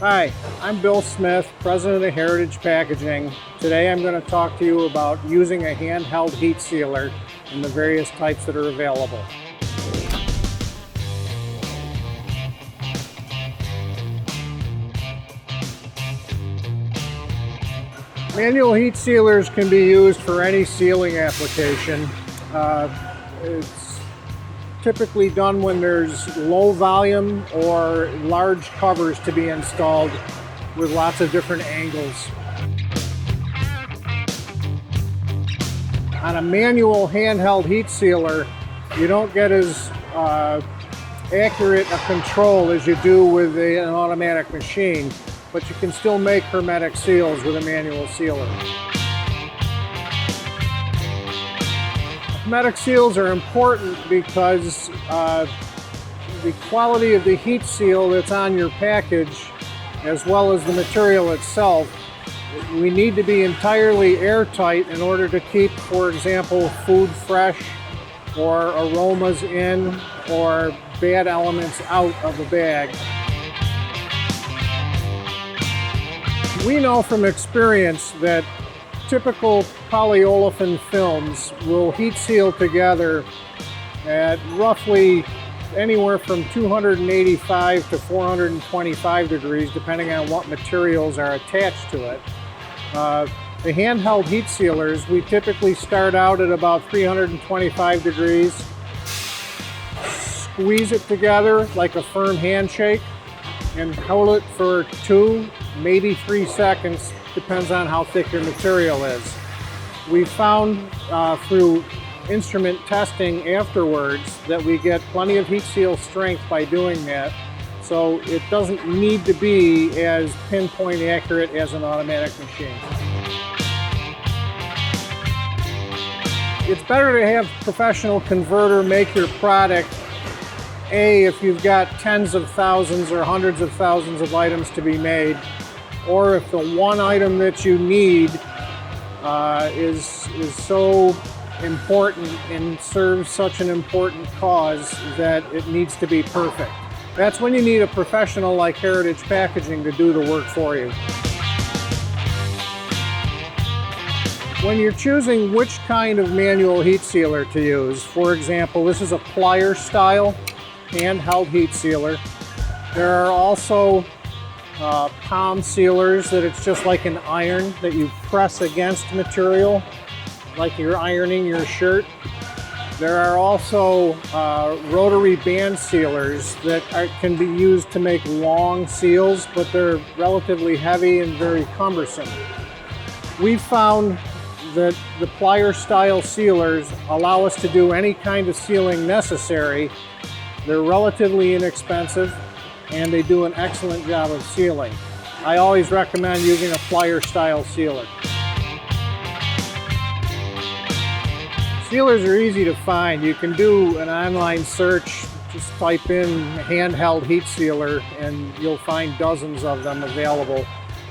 Hi, I'm Bill Smith, President of Heritage Packaging. Today I'm going to talk to you about using a handheld heat sealer and the various types that are available. Manual heat sealers can be used for any sealing application. It's typically done when there's low volume or large covers to be installed with lots of different angles. On a manual handheld heat sealer, you don't get as accurate a control as you do with an automatic machine, but you can still make hermetic seals with a manual sealer. Hermetic seals are important because the quality of the heat seal that's on your package, as well as the material itself, we need to be entirely airtight in order to keep, for example, food fresh or aromas in or bad elements out of the bag. We know from experience that typical polyolefin films will heat seal together at roughly anywhere from 285 to 425 degrees, depending on what materials are attached to it. The handheld heat sealers, we typically start out at about 325 degrees, squeeze it together like a firm handshake, and hold it for 2, maybe 3 seconds, depends on how thick your material is. We found through instrument testing afterwards that we get plenty of heat seal strength by doing that, so it doesn't need to be as pinpoint accurate as an automatic machine. It's better to have a professional converter make your product, if you've got tens of thousands or hundreds of thousands of items to be made, or if the one item that you need is so important and serves such an important cause that it needs to be perfect. That's when you need a professional like Heritage Packaging to do the work for you. When you're choosing which kind of manual heat sealer to use, for example, this is a plier style handheld heat sealer. There are also palm sealers that it's just like an iron that you press against material, like you're ironing your shirt. There are also rotary band sealers that can be used to make long seals, but they're relatively heavy and very cumbersome. We've found that the plier style sealers allow us to do any kind of sealing necessary. They're relatively inexpensive and they do an excellent job of sealing. I always recommend using a plier style sealer. Sealers are easy to find. You can do an online search, just type in handheld heat sealer and you'll find dozens of them available.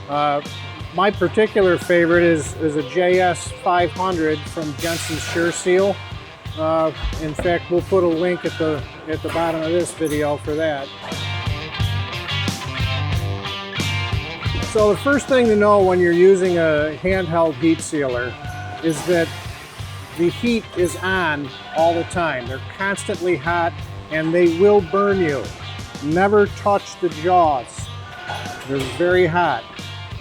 My particular favorite is a JS 500 from Jensen's Sure Seal. In fact, we'll put a link at the bottom of this video for that. So the first thing to know when you're using a handheld heat sealer is that the heat is on all the time. They're constantly hot and they will burn you. Never touch the jaws. They're very hot.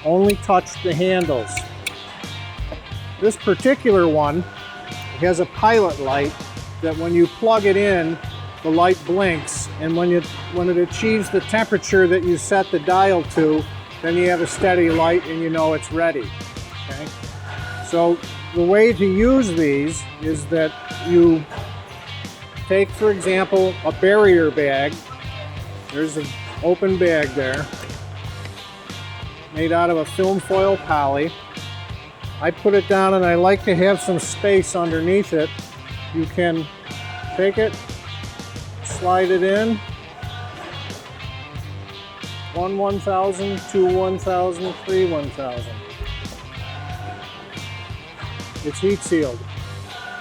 Only touch the handles. This particular one has a pilot light that when you plug it in, the light blinks, and when it achieves the temperature that you set the dial to, then you have a steady light and you know it's ready. Okay? So the way to use these is that you take, for example, a barrier bag. There's an open bag there, made out of a film foil poly. I put it down and I like to have some space underneath it. You can take it, slide it in, 1 1000, 2 1000, 3 1000. It's heat sealed.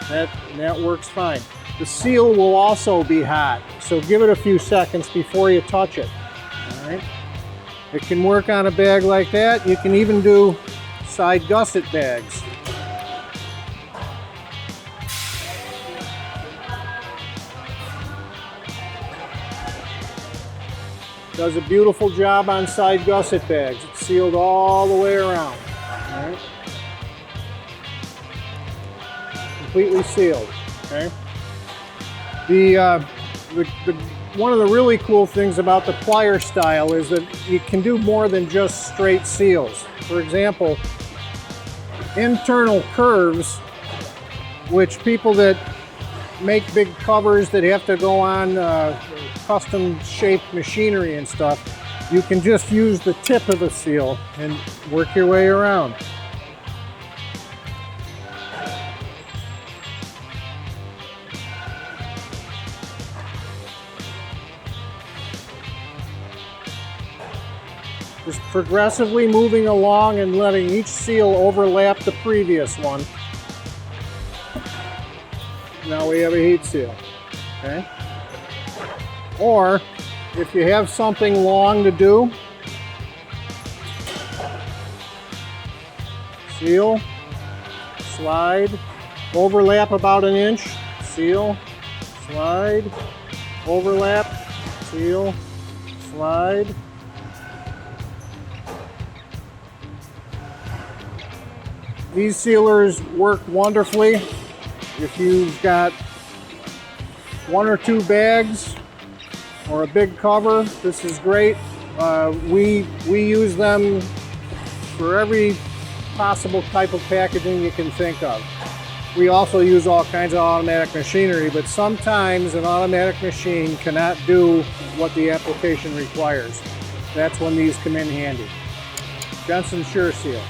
That works fine. The seal will also be hot, so give it a few seconds before you touch it. All right. It can work on a bag like that. You can even do side gusset bags. Does a beautiful job on side gusset bags. It's sealed all the way around. All right. Completely sealed. Okay. One of the really cool things about the plier style is that you can do more than just straight seals. For example, internal curves, which people that make big covers that have to go on custom shaped machinery and stuff, you can just use the tip of the seal and work your way around. Just progressively moving along and letting each seal overlap the previous one. Now we have a heat seal. Okay. Or if you have something long to do, seal, slide, overlap about an inch, seal, slide, overlap, seal, slide. These sealers work wonderfully if you've got 1 or 2 bags or a big cover. This is great. We use them for every possible type of packaging you can think of. We also use all kinds of automatic machinery, but sometimes an automatic machine cannot do what the application requires. That's when these come in handy. Jensen Sure Seal.